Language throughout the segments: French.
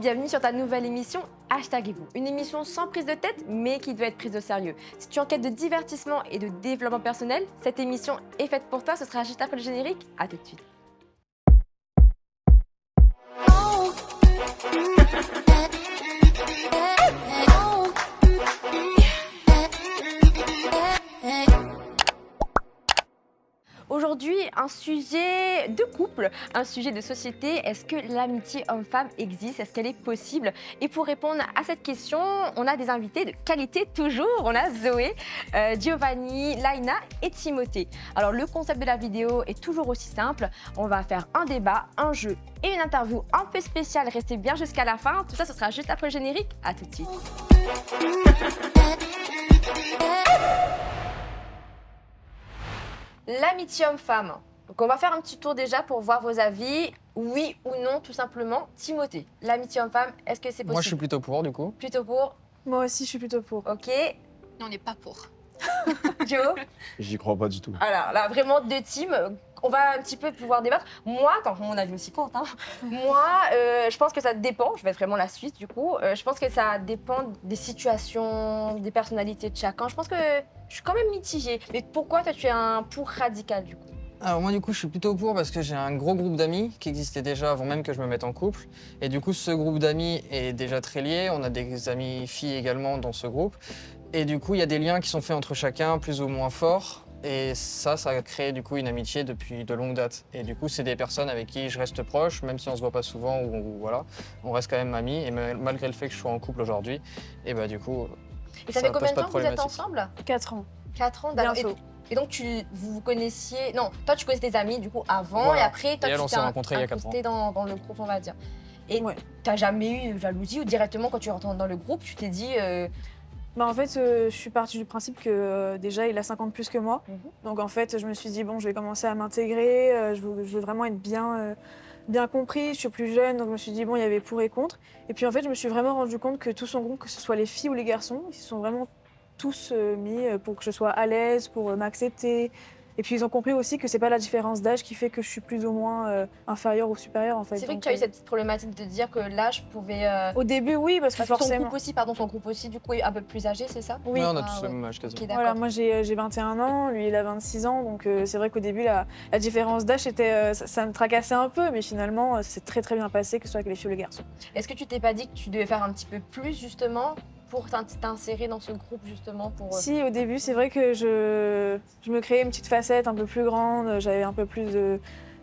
bienvenue sur ta nouvelle émission Hashtag-vous. Une émission sans prise de tête, mais qui doit être prise au sérieux. Si tu es en quête de divertissement et de développement personnel, cette émission est faite pour toi. Ce sera juste après le générique. À tout de suite. Aujourd'hui, un sujet de couple, un sujet de société. Est-ce que l'amitié homme-femme existe? Est-ce qu'elle est possible? Et pour répondre à cette question, on a des invités de qualité toujours. On a Zoé, Giovanni, Laina et Timothée. Alors le concept de la vidéo est toujours aussi simple. On va faire un débat, un jeu et une interview un peu spéciale. Restez bien jusqu'à la fin. Tout ça, ce sera juste après le générique. À tout de suite. L'amitié homme-femme. Donc on va faire un petit tour déjà pour voir vos avis, oui ou non tout simplement. Timothée, l'amitié homme-femme, est-ce que c'est possible? Moi, je suis plutôt pour, du coup. Plutôt pour. Moi aussi, je suis plutôt pour. Ok. On n'est pas pour. Joe? J'y crois pas du tout. Alors là, vraiment deux teams. On va un petit peu pouvoir débattre. Moi, quand mon avis aussi compte, moi, je pense que ça dépend. Je vais être vraiment la Suisse du coup. Je pense que ça dépend des situations, des personnalités de chacun. Je pense que je suis quand même mitigée. Mais pourquoi toi, tu es un pour radical du coup? Alors moi, du coup, je suis plutôt pour parce que j'ai un gros groupe d'amis qui existait déjà avant même que je me mette en couple. Et du coup, ce groupe d'amis est déjà très lié. On a des amis filles également dans ce groupe. Et du coup, il y a des liens qui sont faits entre chacun, plus ou moins forts. Et ça a créé du coup une amitié depuis de longue date. Et du coup, c'est des personnes avec qui je reste proche, même si on se voit pas souvent ou voilà, on reste quand même amis. Et malgré le fait que je sois en couple aujourd'hui, et bah du coup, Et ça fait combien de pose pas temps que vous êtes problématique. ensemble? 4 ans. 4 ans, d'accord. Bientôt. Et donc, vous vous connaissiez. Non, toi, tu connaissais tes amis du coup avant, Voilà. et après, toi, Et elle, tu on t'es s'est rencontrés il y a 4 incrusté dans le groupe, on va dire. Et Ouais. t'as jamais eu de jalousie ou directement, quand tu rentres dans le groupe, tu t'es dit. Bah, en fait, je suis partie du principe que déjà, il a 50 plus que moi. Mhm. Donc en fait, je me suis dit, bon, je vais commencer à m'intégrer, je veux vraiment être bien compris. Je suis plus jeune, donc je me suis dit, bon, il y avait pour et contre. Et puis en fait, je me suis vraiment rendu compte que tout son groupe, que ce soit les filles ou les garçons, ils se sont vraiment tous mis pour que je sois à l'aise, pour m'accepter. Et puis ils ont compris aussi que c'est pas la différence d'âge qui fait que je suis plus ou moins inférieure ou supérieure en fait. C'est vrai que Donc, tu as eu cette petite problématique de dire que l'âge pouvait. Au début, oui, parce que Ton forcément. groupe aussi, du coup, est un peu plus âgé, c'est ça? Oui. Ouais, on a Ah, tous ouais. le même âge quasiment. Ok, d'accord. Voilà, moi j'ai 21 ans, lui il a 26 ans, donc c'est vrai qu'au début la différence d'âge était, ça me tracassait un peu, mais finalement c'est très très bien passé, que ce soit avec les filles ou les garçons. Est-ce que tu t'es pas dit que tu devais faire un petit peu plus, justement, pour t'insérer dans ce groupe, justement, pour. Si au début c'est vrai que je me créais une petite facette un peu plus grande, j'avais un peu plus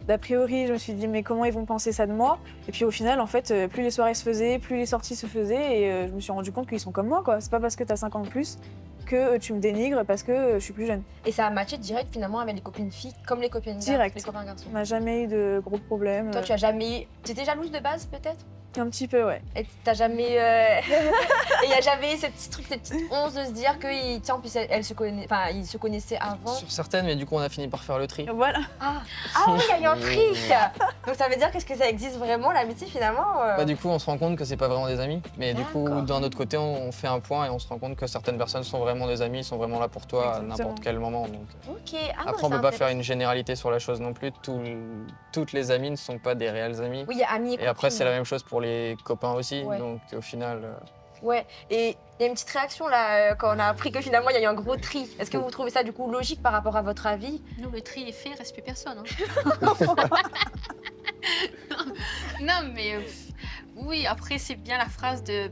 d'a priori, je me suis dit mais comment ils vont penser ça de moi? Et puis au final en fait plus les soirées se faisaient, plus les sorties se faisaient et je me suis rendu compte qu'ils sont comme moi quoi. C'est pas parce que t'as 50 plus que tu me dénigres parce que je suis plus jeune. Et ça a matché direct, finalement, avec les copines filles, comme les copines Direct. les copains garçons. On n'a jamais eu de gros problèmes. Toi, tu as jamais. T'étais jalouse de base, peut-être? Un petit peu ouais. Et t'as jamais. Et il n'y a jamais ce petit truc, cette petite once de se dire que, tiens, en plus, ils se connaissaient avant. Sur certaines, mais du coup, on a fini par faire le tri. Voilà. Ah oui, il y a eu un trick. Donc ça veut dire qu'est-ce que ça existe vraiment, l'amitié, finalement Bah, du coup, on se rend compte que c'est pas vraiment des amis. Mais du coup, D'accord. d'un autre côté, on fait un point et on se rend compte que certaines personnes sont vraiment des amis, sont vraiment là pour toi à Exactement. n'importe quel moment. Donc, Ok. Ah, non, après, on c'est peut pas faire intéressant. une généralité sur la chose non plus. Toutes les amies ne sont pas des réels amis. Oui, il y a amis Et après, copines. c'est la même chose pour les copains aussi. Ouais. Donc, au final, Ouais. Et il y a une petite réaction là, quand on a appris que finalement, il y a eu un gros tri. Est-ce que vous trouvez ça, du coup, logique par rapport à votre avis? Nous, le tri est fait, reste plus personne. Non, mais oui, après, c'est bien la phrase de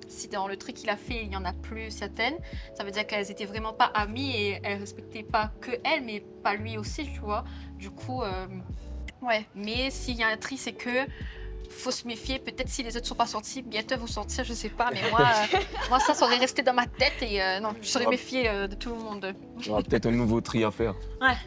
si dans le tri qu'il a fait, il n'y en a plus certaines, ça veut dire qu'elles étaient vraiment pas amies et elles respectaient pas que elle, mais pas lui aussi, tu vois. Du coup, ouais. Mais s'il y a un tri, c'est que faut se méfier. Peut-être si les autres sont pas sortis, bientôt vont sortir, je sais pas. Mais moi, ça aurait resté dans ma tête et non, je serais méfiée de tout le monde. Il y aura peut-être un nouveau tri à faire.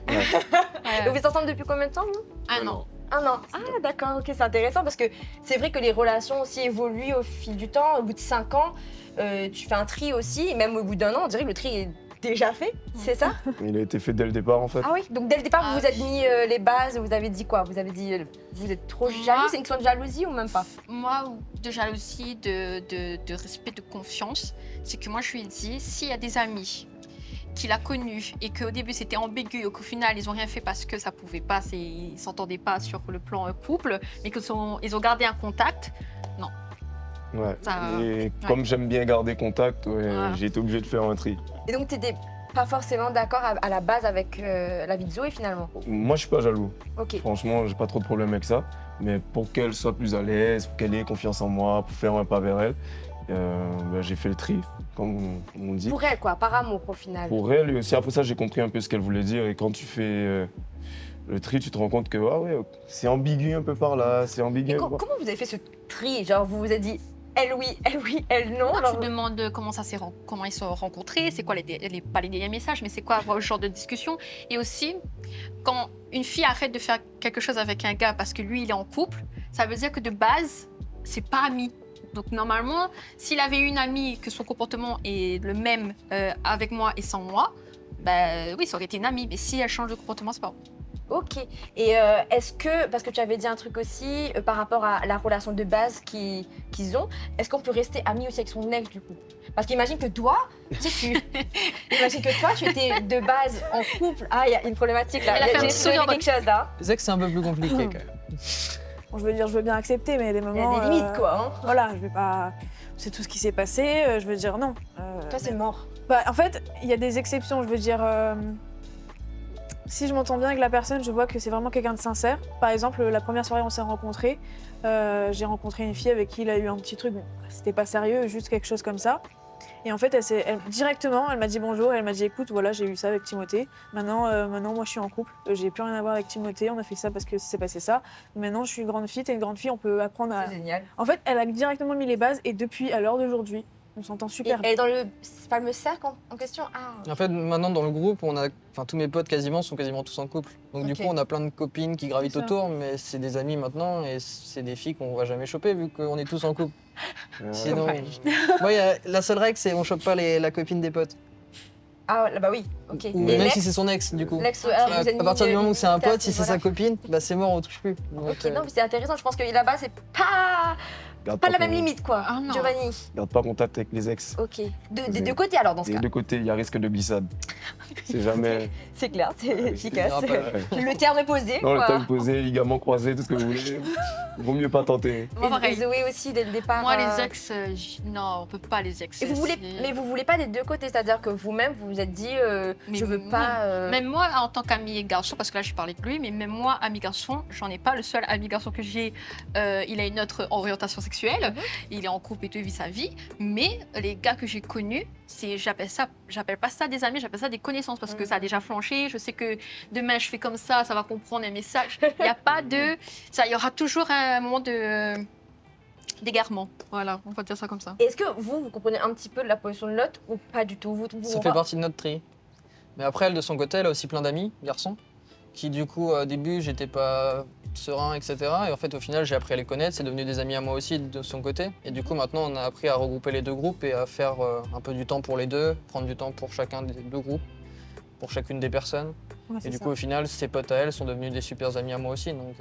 Et vous êtes ensemble depuis combien de temps, vous? Un an. Un an. Ah, d'accord, ok, c'est intéressant parce que c'est vrai que les relations aussi évoluent au fil du temps. Au bout de 5 ans, tu fais un tri aussi. Et même au bout d'un an, on dirait que le tri est déjà fait, c'est ça? Il a été fait dès le départ en fait. Ah oui, donc dès le départ, Ah vous vous êtes mis les bases, vous avez dit quoi? Vous avez dit, vous êtes trop jaloux, c'est une question de jalousie ou même pas? Moi, de jalousie, de respect, de confiance, c'est que moi, je lui ai dit, s'il y a des amis qu'il a connu et qu'au début c'était ambigu et qu'au final ils ont rien fait parce que ça pouvait pas, ils s'entendaient pas sur le plan couple, mais ils ont gardé un contact. Ouais. Ça- Et comme j'aime bien garder contact, Voilà. j'ai été obligé de faire un tri. Et donc, tu n'étais pas forcément d'accord à la base avec la vie de Zoé finalement. Moi, je suis pas jaloux. Ok. Franchement, j'ai pas trop de problème avec ça. Mais pour qu'elle soit plus à l'aise, pour qu'elle ait confiance en moi, pour faire un pas vers elle, j'ai fait le tri, comme on dit. Pour elle, quoi, par amour au final. Pour elle, et aussi après ça, j'ai compris un peu ce qu'elle voulait dire. Et quand tu fais le tri, tu te rends compte que c'est ambigu un peu par là, c'est ambigu. Et un peu par- comment vous avez fait ce tri? Genre, vous vous êtes dit, elle oui, elle non. Non, genre- tu demandes comment ils se sont rencontrés, c'est quoi pas les derniers messages, mais c'est quoi ce genre de discussion. Et aussi, quand une fille arrête de faire quelque chose avec un gars parce que lui, il est en couple, ça veut dire que de base, c'est pas ami. Donc normalement, s'il avait une amie que son comportement est le même avec moi et sans moi, oui, ça aurait été une amie. Mais si elle change de comportement, c'est pas bon. Ok. Et est-ce que, parce que tu avais dit un truc aussi par rapport à la relation de base qu'ils ont, est-ce qu'on peut rester ami aussi avec son ex du coup? Parce qu'imagine que toi, imagine que toi, tu étais de base en couple. Ah, il y a une problématique là. Elle a fait un J'ai petit soulevé sourire. quelque chose là. C'est vrai que c'est un peu plus compliqué quand même. Bon, je veux dire, je veux bien accepter, mais il y a des Il y moments. a des limites quoi. Hein. Voilà, je vais pas. C'est tout ce qui s'est passé, je veux dire non. Toi, c'est mort. Bah, en fait, il y a des exceptions, je veux dire. Si je m'entends bien avec la personne, je vois que c'est vraiment quelqu'un de sincère. Par exemple, la première soirée où on s'est rencontrés, j'ai rencontré une fille avec qui il a eu un petit truc. Bon, c'était pas sérieux, juste quelque chose comme ça. Et en fait, directement, elle m'a dit bonjour. Elle m'a dit écoute, voilà, j'ai eu ça avec Timothée. Maintenant, moi, je suis en couple. J'ai plus rien à voir avec Timothée. On a fait ça parce que c'est passé ça. Maintenant, je suis une grande fille. T'es une grande fille. On peut apprendre à. C'est génial. En fait, elle a directement mis les bases et depuis, à l'heure d'aujourd'hui, on s'entend Et super elle bien. est dans le fameux cercle en question. Ah. En fait, maintenant dans le groupe, tous mes potes quasiment sont quasiment tous en couple. Donc du Ok. coup, on a plein de copines qui gravitent C'est ça. autour, mais c'est des amis maintenant et c'est des filles qu'on va jamais choper vu qu'on est tous en couple. Sinon, la seule règle, c'est on chope pas la copine des potes. Ah, bah oui. Ok. Ou Et même l'ex, si c'est son ex, du coup. l'ex, À vous êtes partir du mis- moment où c'est un limité à pote, ce si c'est niveau-là. sa copine, c'est mort, on touche plus. Donc, Ok, non, mais c'est intéressant. Je pense que là-bas, c'est Garde pas la pas même con- limite, quoi. Ah non. Giovanni. Garde pas contact avec les ex. Ok. Des deux côtés, alors, dans ce Des cas. deux côtés, il y a risque de glissade. C'est jamais. C'est clair, c'est efficace. il y aura pas- Ouais. Le terme est posé, Non, le quoi. temps posé, ligaments croisés, tout ce que vous voulez. Vaut mieux pas tenter. Moi, Et pareil. Zoé aussi, dès le départ. Moi, les ex, non, on peut pas les ex. Et C'est- mais vous voulez pas des deux côtés, c'est-à-dire que vous-même, vous vous êtes dit, Mais je veux pas. Même moi, en tant qu'ami garçon, parce que là, je parlais de lui, mais même moi, ami garçon, j'en ai pas. Le seul ami garçon que j'ai, il a une autre orientation sexuelle. Il est en couple et tout, il vit sa vie. Mais les gars que j'ai connus, j'appelle pas ça des amis, j'appelle ça des connaissances parce que ça a déjà flanché. Je sais que demain, je fais comme ça va comprendre un message. Il n'y a pas de. Il y aura toujours un moment d'égarement. Voilà, on va dire ça comme ça. Est-ce que vous comprenez un petit peu de la position de l'autre ou pas du tout Ça fait partie de notre tri. Mais après, elle, de son côté, elle a aussi plein d'amis, garçons, qui du coup, au début, j'étais pas serein, etc. Et en fait, au final, j'ai appris à les connaître, c'est devenu des amis à moi aussi de son côté. Et du coup, maintenant, on a appris à regrouper les deux groupes et à faire un peu du temps pour les deux, prendre du temps pour chacun des deux groupes, pour chacune des personnes. Ouais, Et c'est du ça. coup, au final, ses potes à elle sont devenus des super amis à moi aussi. Donc,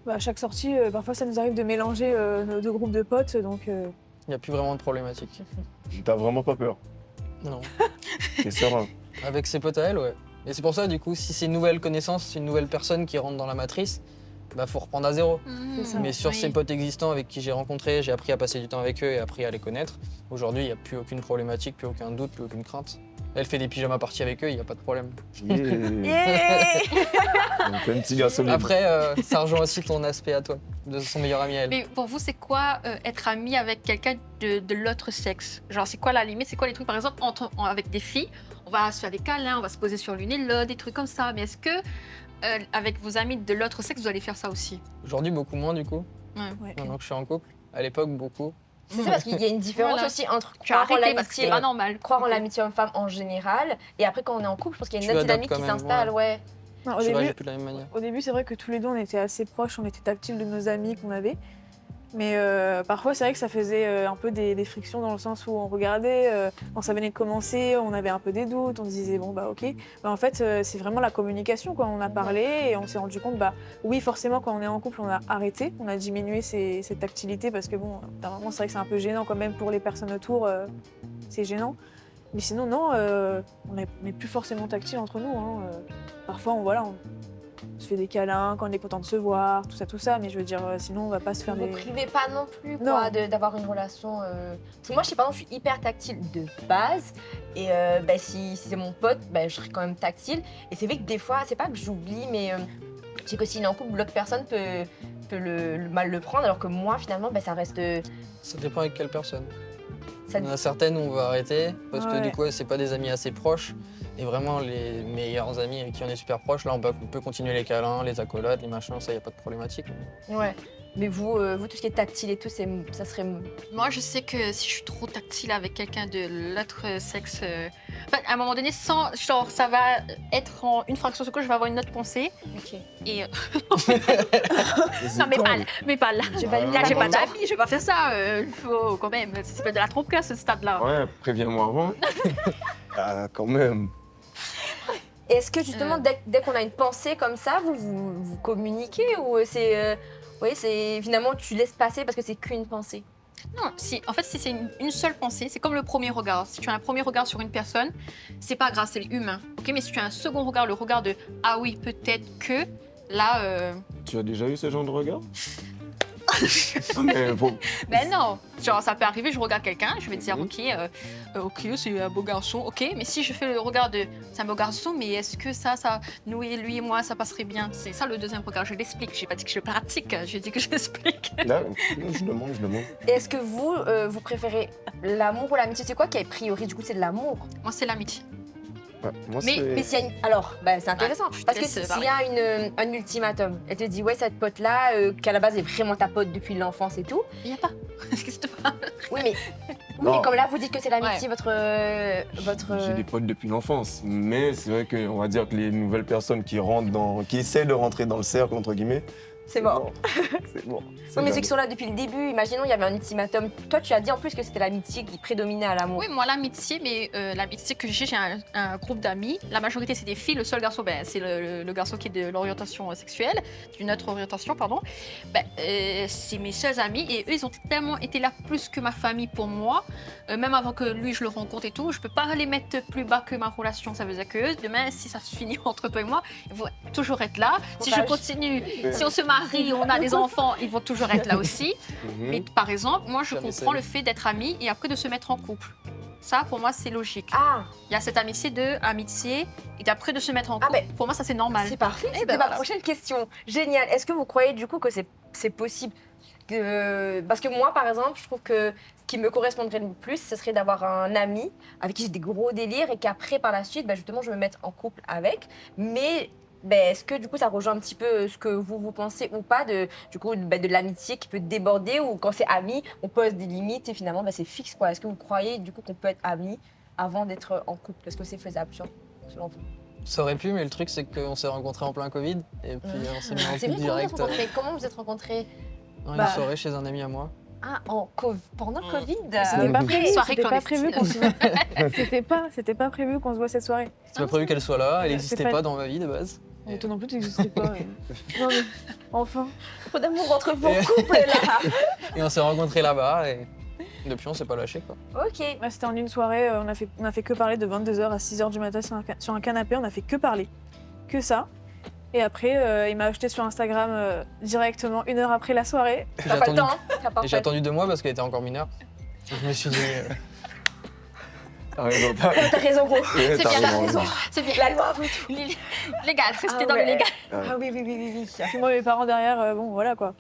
Bah, à chaque sortie, parfois ça nous arrive de mélanger nos deux groupes de potes, donc il n'y a plus vraiment de problématique. T'as vraiment pas peur. Non. T'es serein. Avec ses potes à elle, ouais. Et c'est pour ça, du coup, si c'est une nouvelle connaissance, c'est une nouvelle personne qui rentre dans la matrice, bah faut reprendre à zéro. C'est ça. Mais sur Oui. ces potes existants avec qui j'ai rencontré, j'ai appris à passer du temps avec eux et appris à les connaître. Aujourd'hui, il n'y a plus aucune problématique, plus aucun doute, plus aucune crainte. Elle fait des pyjamas parties avec eux, il n'y a pas de problème. Yeah. T'es un petit gars solide. Après, ça rejoint aussi ton aspect à toi, de son meilleur ami à elle. Mais pour vous, c'est quoi être ami avec quelqu'un de l'autre sexe? Genre, c'est quoi la limite? C'est quoi les trucs, par exemple, avec des filles, on va se faire des câlins, on va se poser sur l'une et l'autre, des trucs comme ça. Mais est-ce que, avec vos amis de l'autre sexe, vous allez faire ça aussi? Aujourd'hui, beaucoup moins, du coup, Ouais. maintenant que je suis en couple. À l'époque, beaucoup. C'est ça, parce qu'il y a une différence Voilà. aussi entre Tu as croire en arrêté parce que c'est l'amitié, pas normal. croire en l'amitié homme-femme en général, et après quand on est en couple, je pense qu'il y a une Tu autre adaptes dynamique qui quand même, s'installe, ouais. Non, au Je sais pas, début, j'ai plus de la même manière. Au début, c'est vrai que tous les deux, on était assez proches, on était tactiles de nos amis qu'on avait. Mais parfois, c'est vrai que ça faisait un peu des frictions dans le sens où on regardait, quand ça venait de commencer, on avait un peu des doutes, on se disait bon bah ok. Bah, en fait, c'est vraiment la communication quoi. On a parlé et on s'est rendu compte bah oui forcément quand on est en couple, on a arrêté, on a diminué cette tactilité parce que bon, d'un moment c'est vrai que c'est un peu gênant quand même pour les personnes autour, c'est gênant. Mais sinon, non, on n'est plus forcément tactile entre nous. Hein. Parfois, on se fait des câlins quand on est content de se voir, tout ça. Mais je veux dire, sinon, on va pas se faire Vous des... ne privez pas non plus Non. quoi, d'avoir une relation. Parce que moi, je sais pas, je suis hyper tactile de base. Et si c'est mon pote, je serai quand même tactile. Et c'est vrai que des fois, c'est pas que j'oublie, mais c'est que s'il est en couple, l'autre personne peut mal le prendre. Alors que moi, finalement, ça reste. Ça dépend avec quelle personne. Ça- Il y en a certaines où on va arrêter parce que Ouais. du coup, c'est pas des amis assez proches. Et vraiment, les meilleurs amis avec qui on est super proches, là, on peut continuer les câlins, les accolades, les machins, ça, y a pas de problématique. Ouais. Mais vous, tout ce qui est tactile et tout, ça serait. Moi, je sais que si je suis trop tactile avec quelqu'un de l'autre sexe, enfin, à un moment donné, genre, ça va être en une fraction de seconde, je vais avoir une autre pensée. Ok. Et C'est non, mais toi, pas, mais pas là. Je valide Là, j'ai pas longtemps. d'amis, je vais pas faire ça. Il faut quand même. Ça s'appelle de la tromperie à ce stade-là. Ouais, préviens-moi avant. Ah, quand même. Est-ce que justement, dès qu'on a une pensée comme ça, vous communiquez ou c'est finalement tu laisses passer parce que c'est qu'une pensée? Non, en fait, si c'est une seule pensée, c'est comme le premier regard. Si tu as un premier regard sur une personne, c'est pas grave, c'est humain. Ok, mais si tu as un second regard, le regard de ah oui, peut-être que, là, Tu as déjà eu ce genre de regard? Mais bon, ben non. Genre, ça peut arriver, je regarde quelqu'un, je vais dire Mhm. ok, c'est un beau garçon, ok, mais si je fais le regard de c'est un beau garçon, mais est-ce que nous et lui et moi, ça passerait bien? C'est ça le deuxième regard, je l'explique. J'ai pas dit que je le pratique, j'ai dit que je l'explique. là, je demande. Et est-ce que vous préférez l'amour ou l'amitié? C'est quoi qui est priori? Du coup, c'est de l'amour. Moi, c'est l'amitié. Ouais, moi, Mais- c'est... Mais s'il y a une... Alors, c'est intéressant. je te parce que laisse s'il y a un ultimatum, elle te dit, ouais, cette pote-là, qu'à la base est vraiment ta pote depuis l'enfance et tout. Il n'y a pas. Qu'est-ce que tu parles? Oui, mais, Non. comme là, vous dites que c'est l'amitié, votre... J'ai des potes depuis l'enfance, mais c'est vrai qu'on va dire que les nouvelles personnes qui essaient de rentrer dans le cercle, entre guillemets, C'est mort. C'est mort. Oui, mais ceux qui sont là depuis le début, imaginons, il y avait un ultimatum. Toi, tu as dit en plus que c'était l'amitié qui prédominait à l'amour. Oui, moi, l'amitié, mais l'amitié que j'ai un groupe d'amis. La majorité, c'est des filles. Le seul garçon, c'est le garçon qui est de l'orientation sexuelle, d'une autre orientation, pardon. C'est mes seuls amis et eux, ils ont tellement été là plus que ma famille pour moi. Même avant que lui, je le rencontre et tout, je peux pas les mettre plus bas que ma relation. Ça veut dire que eux, demain, si ça se finit entre toi et moi, ils vont toujours être là. Si je Courage. continue, si on se marie, on a des enfants, ils vont toujours être là aussi. Mhm. Mais par exemple, moi, je Jamais comprends seul. le fait d'être amis et après de se mettre en couple. Ça, pour moi, c'est logique. Ah, Il y a cette amitié et d'après de se mettre en Ah, couple. mais Pour moi, ça, c'est normal. c'est parfait. Eh C'était ben ma voilà. prochaine question. Génial. Est-ce que vous croyez du coup que c'est possible Parce que moi, par exemple, je trouve que ce qui me correspondrait le plus, ce serait d'avoir un ami avec qui j'ai des gros délires et qu'après, par la suite, justement, je me mette en couple avec. Mais est-ce que du coup, ça rejoint un petit peu ce que vous pensez ou pas de l'amitié qui peut déborder ou quand c'est ami, on pose des limites et finalement, c'est fixe quoi. Est-ce que vous croyez du coup qu'on peut être amis avant d'être en couple? Est-ce que c'est faisable selon vous? Ça aurait pu, mais le truc, c'est qu'on s'est rencontrés en plein Covid. Et puis, on s'est mis en C'est couple vrai, direct comment vous êtes rencontrés? dans une Bah. soirée chez un ami à moi. Ah, pendant Covid. C'était pas prévu, Soirée c'était pas clandestine. prévu qu'on se voit. C'était pas prévu qu'on se voit cette soirée. C'est pas prévu qu'elle soit là, elle C'est n'existait pas- pas dans ma vie de base. Mais toi non plus, tu n'existais pas. Non mais, enfin. Trop d'amour entre vos Et- couples là. Et on s'est rencontrés là-bas et depuis on s'est pas lâché quoi. Ok. Ouais, c'était en une soirée, on a fait que parler de 22h à 6h du matin sur un canapé, on a fait que parler. Que ça. Et après, il m'a ajouté sur Instagram directement 1 heure après la soirée. J'ai T'as pas le attendu, temps, hein? T'as pas et le j'ai temps. attendu 2 mois parce qu'elle était encore mineure. Et je me suis dit, T'as raison, t'as T'as raison, gros. ouais, C'est t'as bien, raison. C'est bien. La loi avant tout. Légal, restez Ah dans le ouais. légal. Ah oui, oui, oui, oui, oui. Puis moi, mes parents derrière, bon voilà quoi.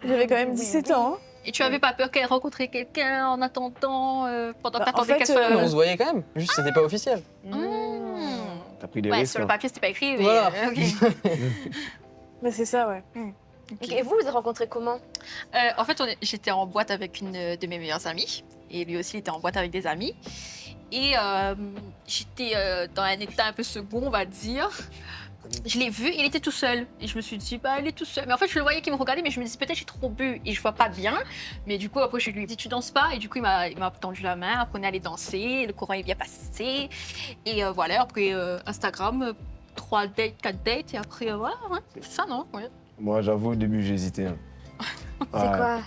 J'avais quand même Oui, 17 oui. ans. Hein. Et tu avais pas peur qu'elle rencontre quelqu'un en attendant, pendant que Bah, en t'attendais fait, qu'elle soit... on se voyait quand même, juste c'était pas officiel. T'as pris des Ouais, risques. sur le hein. papier, c'était pas écrit, mais... Voilà. ok. Mais c'est ça, ouais. Ok, et vous êtes rencontrés comment? En fait, j'étais en boîte avec une de mes meilleures amies. Et lui aussi, il était en boîte avec des amis. Et j'étais dans un état un peu second, on va dire. Je l'ai vu, il était tout seul. Et je me suis dit, il est tout seul. Mais en fait, je le voyais qu'il me regardait, mais je me disais, peut-être j'ai trop bu et je vois pas bien. Mais du coup, après, je lui ai dit, tu danses pas? Et du coup, il m'a tendu la main. Après, on est allé danser. Le courant est bien passé. Et voilà, après, Instagram, 3 dates, 4 dates. Et après, voilà, ouais, c'est ça, non? Ouais. Moi, j'avoue, au début, j'hésitais. Hein.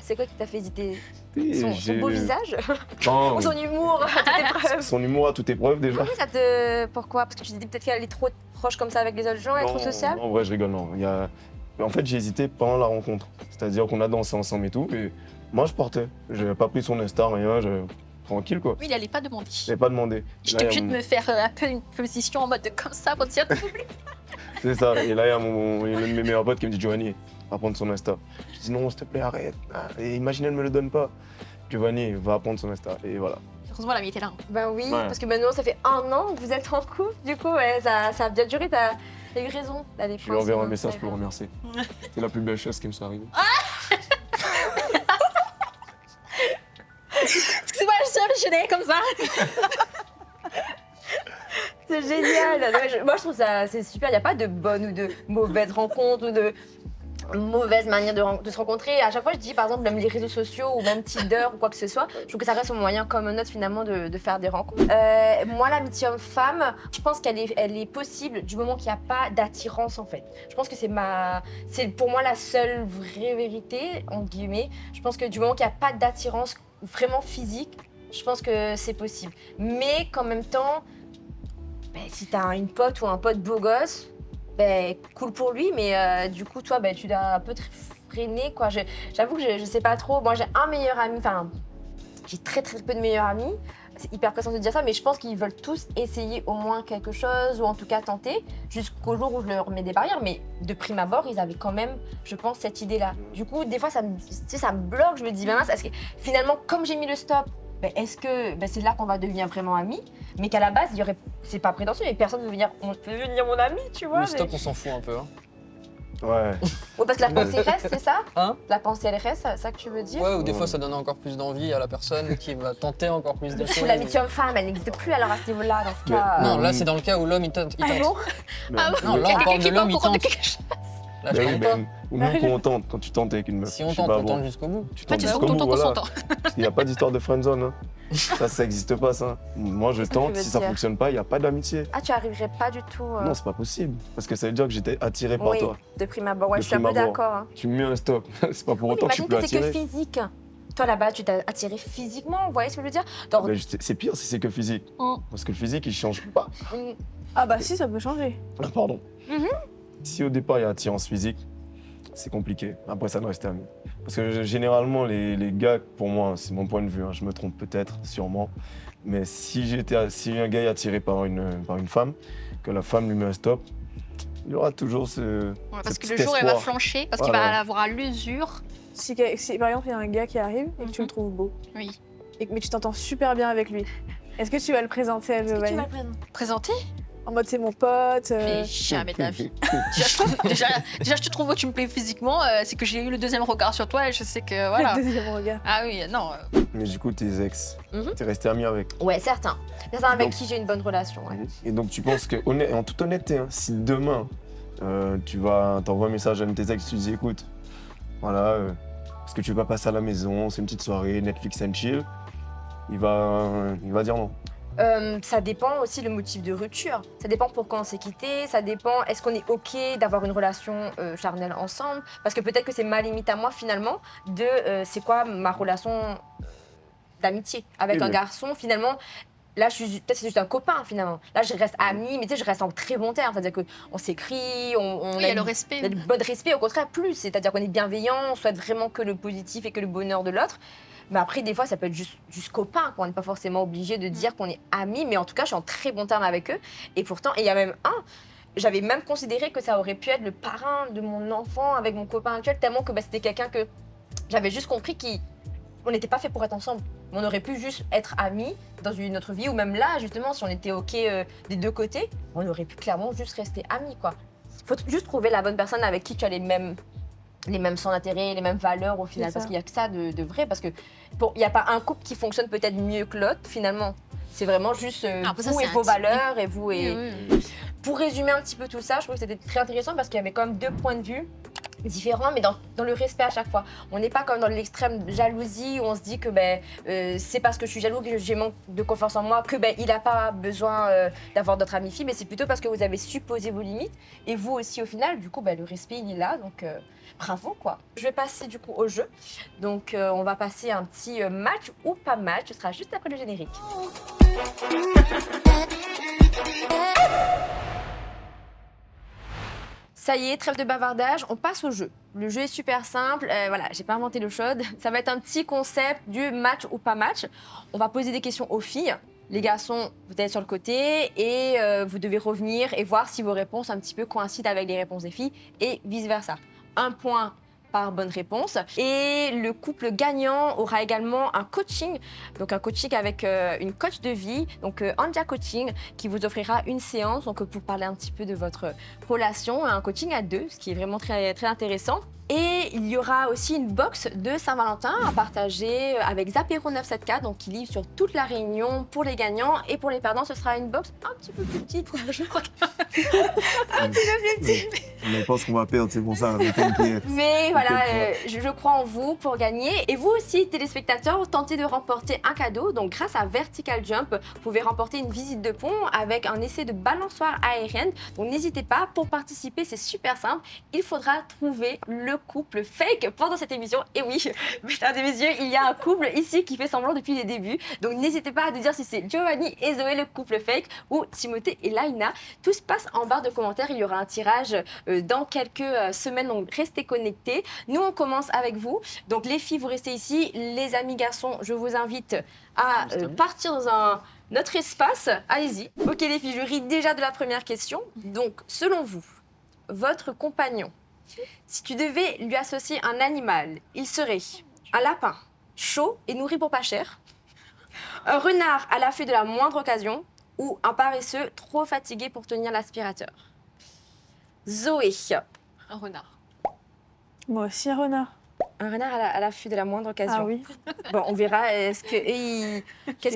C'est quoi qui t'a fait hésiter? Et Son beau visage Non, ou son humour à toute épreuve? son humour à toute épreuve déjà. Oui, ça te... Pourquoi? Parce que tu te dis peut-être qu'elle est trop proche comme ça avec les autres gens, elle est trop sociable? Non, en vrai, je rigole, non. En fait, j'ai hésité pendant la rencontre. C'est-à-dire qu'on a dansé ensemble et tout. Et moi, je portais. J'avais pas pris son Insta, rien. Tranquille, quoi. Oui, il allait pas demander. Je n'avais pas demandé. J'étais obligée de me faire un peu une position en mode de comme ça pour dire C'est ça. Et là, il y a l'un de mes meilleurs potes qui me dit Giovanni, va prendre son Insta. Je dis non, s'il te plaît, arrête. Et imagine, elle me le donne pas. Giovanni, va prendre son Insta. Et voilà. Heureusement, l'ami était là. Ben oui, Ouais. parce que maintenant ça fait 1 an que vous êtes en couple, du coup ouais, ça a bien duré, t'as eu raison d'aller Je lui enverrai un message pour le remercier. C'est la plus belle chose qui me soit arrivée. Excuse-moi, je suis hallucinée comme ça. C'est génial. Moi je trouve ça c'est super, il n'y a pas de bonne ou de mauvaise rencontre ou de mauvaise manière de se rencontrer. À chaque fois je dis par exemple même les réseaux sociaux ou même Tinder ou quoi que ce soit, je trouve que ça reste un moyen comme un autre finalement de faire des rencontres. Moi l'amitié homme-femme, je pense qu'elle est possible du moment qu'il n'y a pas d'attirance en fait. Je pense que c'est pour moi la seule vraie vérité, entre guillemets. Je pense que du moment qu'il n'y a pas d'attirance vraiment physique, je pense que c'est possible. Mais qu'en même temps, si t'as une pote ou un pote beau gosse, cool pour lui, mais du coup, toi, tu dois un peu te freiner, quoi. J'avoue que je sais pas trop. Moi, j'ai un meilleur ami, enfin, j'ai très très peu de meilleurs amis. C'est hyper pressant de dire ça, mais je pense qu'ils veulent tous essayer au moins quelque chose, ou en tout cas tenter, jusqu'au jour où je leur mets des barrières. Mais de prime abord, ils avaient quand même, je pense, cette idée-là. Du coup, des fois, ça me bloque. Je me dis, mince, est-ce que finalement, comme j'ai mis le stop, est-ce que c'est là qu'on va devenir vraiment amis? Mais qu'à la base, c'est pas prétentieux, mais personne ne veut venir, on peut devenir mon ami, tu vois. Le stop, on s'en fout un peu. Hein. Ouais. Ouais, parce que la pensée reste, c'est ça? Hein? La pensée, elle reste, c'est ça que tu veux dire? Ouais, ou des fois, ça donne encore plus d'envie à la personne qui va tenter encore plus de Du coup, choses. l'amitié homme-femme, elle n'existe plus alors à ce niveau-là, dans ce Mais- cas. Non, là, c'est dans le cas où l'homme, il tente. Ah bon? Ah bon? Non, là, on parle de l'homme, il tente. quelque chose. Là, je Ben parle oui, pas. ou même quand on tente, quand tu tentes avec une meuf. Si on je sais tente, pas, on bon, tente jusqu'au bout. Tu En fait, tentes il faut jusqu'au que bout, ton voilà. consentant. Il n'y a pas d'histoire de friendzone. Hein. Ça n'existe pas, ça. Moi, je Qu'est-ce que tu tente. veux Si ça dire fonctionne pas, il n'y a pas d'amitié. Ah, tu arriverais pas du tout. Non, c'est pas possible. Parce que ça veut dire que j'étais attiré par oui, toi. de prime abord, ouais, De je suis un peu prime abord. d'accord. Hein. Tu me mets un stop. C'est pas pour Oui, autant que je imagine suis que plus c'est que attiré. physique. Toi là-bas, tu t'es attiré physiquement, vous voyez ce que je veux dire? Genre, Mais c'est pire si c'est que physique. Mm. Parce que le physique, il change pas. Ah bah si, ça peut changer. Ah, pardon. Mhm. Si au départ, il y a attirance physique, c'est compliqué. Après, ça ne reste amis. Parce que généralement, les gars, pour moi, c'est mon point de vue, hein, je me trompe peut-être, sûrement. Mais si un gars est attiré par une femme, que la femme lui met un stop, il y aura toujours ce. Ouais, parce ce que petit le jour, elle va espoir. flancher, parce Voilà. qu'il va avoir à l'usure. Si par exemple il y a un gars qui arrive et que tu le trouves beau, Oui. mais tu t'entends super bien avec lui, est-ce que tu vas le présenter à est-ce que tu Giovanni? vas le présenter? Présenté? En mode c'est mon pote. Mais jamais de la vie. Déjà, je te trouve que tu me plais physiquement, c'est que j'ai eu le deuxième regard sur toi et je sais que voilà. Le deuxième regard. Ah oui, non. Mais du coup, tes ex, Mhm. t'es resté ami avec. Ouais, certains. Certains avec Donc- qui j'ai une bonne relation. Ouais. Et donc, tu penses que, en toute honnêteté, hein, si demain, t'envoies un message à un de tes ex, tu dis écoute, voilà, est-ce que tu veux pas passer à la maison, c'est une petite soirée, Netflix and chill, il va dire non. Ça dépend aussi le motif de rupture. Ça dépend pourquoi on s'est quitté. Ça dépend est-ce qu'on est OK d'avoir une relation charnelle ensemble. Parce que peut-être que c'est ma limite à moi finalement de c'est quoi ma relation d'amitié avec Oui, un mais- garçon finalement. Là, peut-être c'est juste un copain finalement. Là, je reste amie, mais tu sais, je reste en très bon terme. C'est-à-dire qu'on s'écrit, on Oui, il y a le il y a respect. du bon respect, au contraire, plus. C'est-à-dire qu'on est bienveillant, on souhaite vraiment que le positif et que le bonheur de l'autre. Mais après, des fois, ça peut être juste copain, quoi. On n'est pas forcément obligé de dire qu'on est amis, mais en tout cas, je suis en très bon terme avec eux. Et pourtant, il y a même j'avais même considéré que ça aurait pu être le parrain de mon enfant avec mon copain actuel, tellement que c'était quelqu'un que j'avais juste compris qu'on n'était pas fait pour être ensemble. On aurait pu juste être amis dans une autre vie, ou même là, justement, si on était OK des deux côtés, on aurait pu clairement juste rester amis, quoi. Faut juste trouver la bonne personne avec qui tu as les mêmes centres d'intérêt, les mêmes valeurs au final, C'est parce ça. qu'il n'y a que ça de vrai, parce que il n'y a pas un couple qui fonctionne peut-être mieux que l'autre, finalement. C'est vraiment juste Après, ça, vous et c'est vos intime. valeurs, et vous et... Oui. Pour résumer un petit peu tout ça, je trouve que c'était très intéressant parce qu'il y avait quand même deux points de vue différent, mais dans le respect à chaque fois. On n'est pas comme dans l'extrême jalousie où on se dit que c'est parce que je suis jaloux que j'ai manque de confiance en moi que il n'a pas besoin d'avoir d'autres amis filles, mais c'est plutôt parce que vous avez su poser vos limites et vous aussi au final, du coup, le respect il est là, donc bravo quoi. Je vais passer du coup au jeu, donc on va passer un petit match ou pas match, ce sera juste après le générique. Ça y est, trêve de bavardage, on passe au jeu. Le jeu est super simple, voilà, j'ai pas inventé l'eau chaude. Ça va être un petit concept du match ou pas match. On va poser des questions aux filles. Les garçons, vous êtes sur le côté et vous devez revenir et voir si vos réponses un petit peu coïncident avec les réponses des filles et vice-versa. Un point par bonne réponse. Et le couple gagnant aura également un coaching, donc un coaching avec une coach de vie, donc Anja Coaching, qui vous offrira une séance donc, pour parler un petit peu de votre relation, un coaching à deux, ce qui est vraiment très, très intéressant. Et il y aura aussi une box de Saint-Valentin à partager avec Zapero 974, donc qui livre sur toute la Réunion pour les gagnants. Et pour les perdants, ce sera une box un petit peu plus petite. Je crois un petit peu plus petite. Mais je pense qu'on va perdre, c'est pour ça, mais t'inquiète. Mais voilà, je crois en vous pour gagner. Et vous aussi, téléspectateurs, tentez de remporter un cadeau. Donc grâce à Vertical Jump, vous pouvez remporter une visite de pont avec un essai de balançoire aérienne. Donc n'hésitez pas, pour participer, c'est super simple. Il faudra trouver le couple fake pendant cette émission. Et oui, mesdames et messieurs, il y a un couple ici qui fait semblant depuis les débuts. Donc n'hésitez pas à nous dire si c'est Giovanni et Zoé le couple fake ou Timothée et Laina. Tout se passe en barre de commentaires. Il y aura un tirage dans quelques semaines, donc restez connectés. Nous, on commence avec vous. Donc les filles, vous restez ici. Les amis garçons, je vous invite à partir dans un autre espace. Allez-y. Ok les filles, je ris déjà de la première question. Donc selon vous, votre compagnon, si tu devais lui associer un animal, il serait un lapin, chaud et nourri pour pas cher, un renard à l'affût de la moindre occasion ou un paresseux trop fatigué pour tenir l'aspirateur. Zoé, Un renard. Moi aussi, un renard. un renard à l'affût de la moindre occasion. Ah oui. Bon, on verra qu'est-ce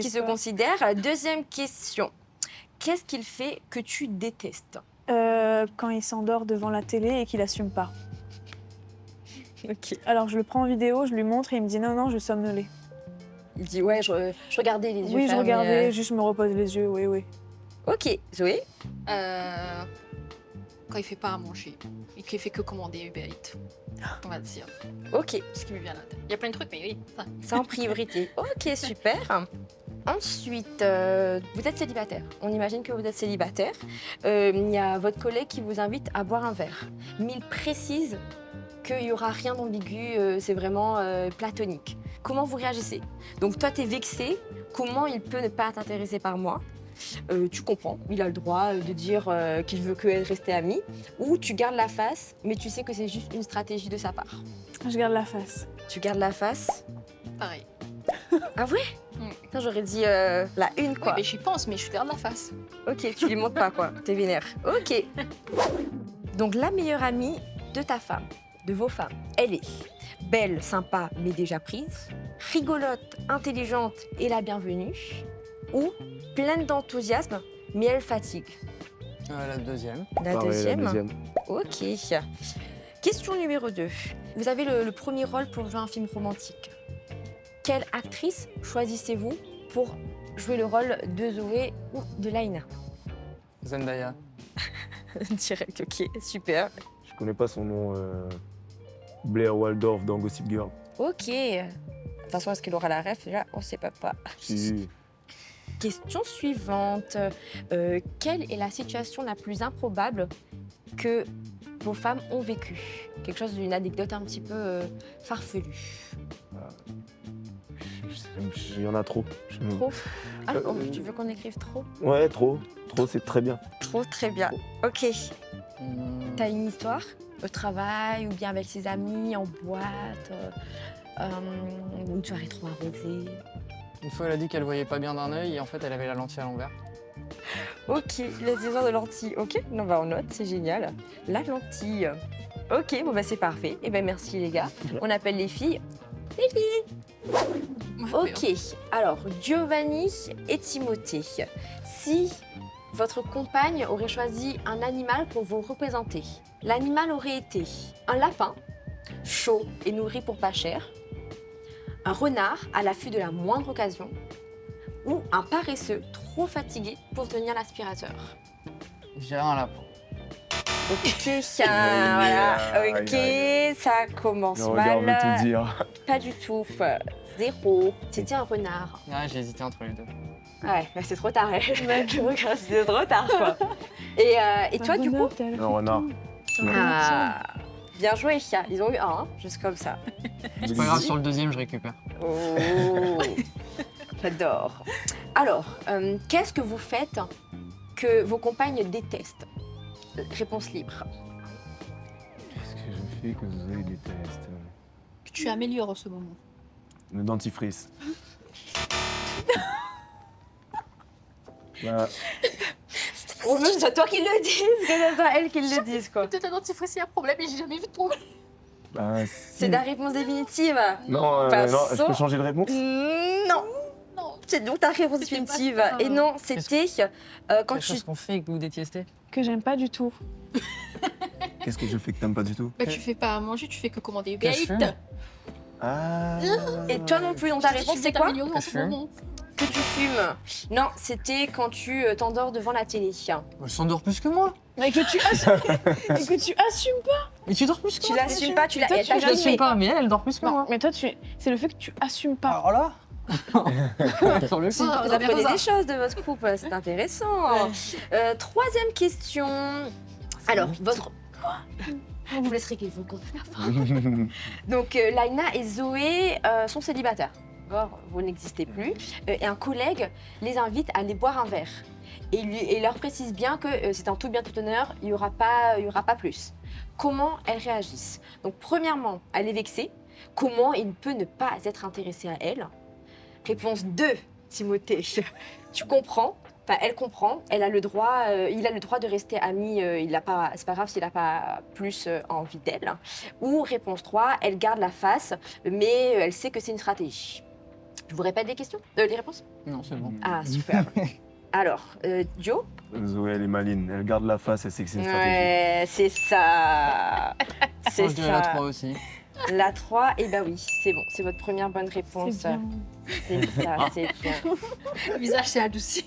qu'il se pas. considère. Deuxième question. Qu'est-ce qu'il fait que tu détestes? Quand il s'endort devant la télé et qu'il assume pas. Ok. Alors je le prends en vidéo, je lui montre et il me dit non, non, je somnolais. Il dit ouais, je regardais les yeux Oui, je fermés, regardais, juste je me repose les yeux, oui, oui. Ok, Zoé. Quand il fait pas à manger et qu'il fait que commander Uber Eats, on va dire. Ok, Ce qui me vient à la tête. Il y a plein de trucs, mais oui. ça. c'est en priorité. Ok, super. Ensuite, vous êtes célibataire. On imagine que vous êtes célibataire. Il y a votre collègue qui vous invite à boire un verre. Mais il précise qu'il n'y aura rien d'ambigu, c'est vraiment platonique. Comment vous réagissez? Donc toi, tu es vexé. Comment il peut ne pas t'intéresser par moi? Tu comprends, il a le droit de dire qu'il veut que rester amis. Ou tu gardes la face, mais tu sais que c'est juste une stratégie de sa part. Je garde la face. Tu gardes la face. Pareil. Ah vrai? Mm. Putain, j'aurais dit la une, quoi. Oui, mais j'y pense, mais je garde la face. Ok, tu lui montres pas, quoi. T'es vénère. Ok. Donc, la meilleure amie de ta femme, de vos femmes, elle est belle, sympa, mais déjà prise, rigolote, intelligente et la bienvenue, ou pleine d'enthousiasme, mais elle fatigue. La deuxième. La Pareil, deuxième. la deuxième. Ok. Question numéro 2. Vous avez le premier rôle pour jouer un film romantique. Quelle actrice choisissez-vous pour jouer le rôle de Zoé ou de Laina? Zendaya. Direct, ok, super. Je connais pas son nom. Blair Waldorf dans Gossip Girl. Ok. De toute façon, est-ce qu'il aura la ref? Déjà, on ne sait pas. Si. Question suivante. Quelle est la situation la plus improbable que vos femmes ont vécue? Quelque chose d'une anecdote un petit peu farfelue. Il y en a trop. Trop? Ah, tu veux qu'on écrive trop? Ouais, trop. Trop, c'est très bien. Trop, très bien. Ok. Hmm, T'as une histoire au travail ou bien avec ses amis, en boîte, une soirée trop arrosée? Une fois, elle a dit qu'elle voyait pas bien d'un œil et en fait, elle avait la lentille à l'envers. Ok, la histoire de lentilles. Ok, non, on note, c'est génial. La lentille. Ok, bon, c'est parfait. Et merci les gars. On appelle les filles. Les filles. Ok, alors Giovanni et Timothée, si votre compagne aurait choisi un animal pour vous représenter. L'animal aurait été un lapin, chaud et nourri pour pas cher, un renard à l'affût de la moindre occasion, ou un paresseux trop fatigué pour tenir l'aspirateur. J'irai un lapin. Ok, voilà, ok, aïe, ça commence Le regard veut mal. tout dire. Pas du tout, 0. C'était un renard. Ouais, j'ai hésité entre les deux. Ouais, mais c'est trop tard. C'est trop tard, quoi. Et toi, du coup Un renard. Ah, bien joué, ils ont eu un, hein, juste comme ça. C'est pas grave, sur le deuxième, je récupère. Oh, j'adore. Alors, qu'est-ce que vous faites que vos compagnes détestent? Réponse libre. Qu'est-ce que je fais que Zoé déteste? Que tu améliores en ce moment. Le dentifrice. Bah, Oh, c'est toi qui le dis, que c'est pas elle qui le dise, quoi. Peut-être un dentifrice, il y a un problème et j'ai jamais vu de problème. bah, C'est ta réponse définitive? Non, non, je peux changer de réponse? Non. Non. C'est donc ta réponse C'était pas définitive. ça. Et non, c'était quand Quelque tu... chose qu'on fait et que vous détestez. Que j'aime pas du tout. Qu'est-ce que je fais que t'aimes pas du tout? Bah, tu fais pas à manger, tu fais que commander Que Uber je Eats. fume. Ah. Et toi non plus, donc ta réponse c'est quoi? T'améliorer en Que ce je fume. moment. Que tu fumes. Non, c'était quand tu t'endors devant la télé. Elle s'endort plus que moi. Mais que tu assumes pas. Mais tu dors plus que Tu moi. l'assumes pas, tu l'as... Toi, elle t'a tu Je l'assume filmé. pas, mais elle dort plus que Non, moi. mais toi, c'est le fait que tu assumes pas. Alors là. Sur le coup. Ah, Vous vous avez apprenez raison. des choses de votre couple, c'est intéressant. Troisième question. Alors, votre... Je vous laisse régler vos comptes. Donc, Laina et Zoé sont célibataires. D'accord, vous n'existez plus. Et un collègue les invite à aller boire un verre. Et leur précise bien que c'est en tout bien tout honneur, il y aura pas plus. Comment elles réagissent? Donc, premièrement, elle est vexée. Comment il peut ne pas être intéressé à elle? Réponse 2, Timothée. Tu comprends? Enfin, elle comprend. Elle a le droit. Il a le droit de rester ami. C'est pas grave s'il n'a pas plus envie d'elle. Ou réponse 3, elle garde la face, mais elle sait que c'est une stratégie. Je vous répète les questions, les réponses? Non, c'est bon. Ah super. Alors, Joe? Zoé, elle est maline. Elle garde la face, elle sait que c'est une stratégie. Ouais, c'est ça. C'est Moi, je dirais la ça. 3 aussi. La 3, et ben oui, c'est bon. C'est votre première bonne réponse. C'est bien. C'est ça, c'est bien. Le visage s'est adouci.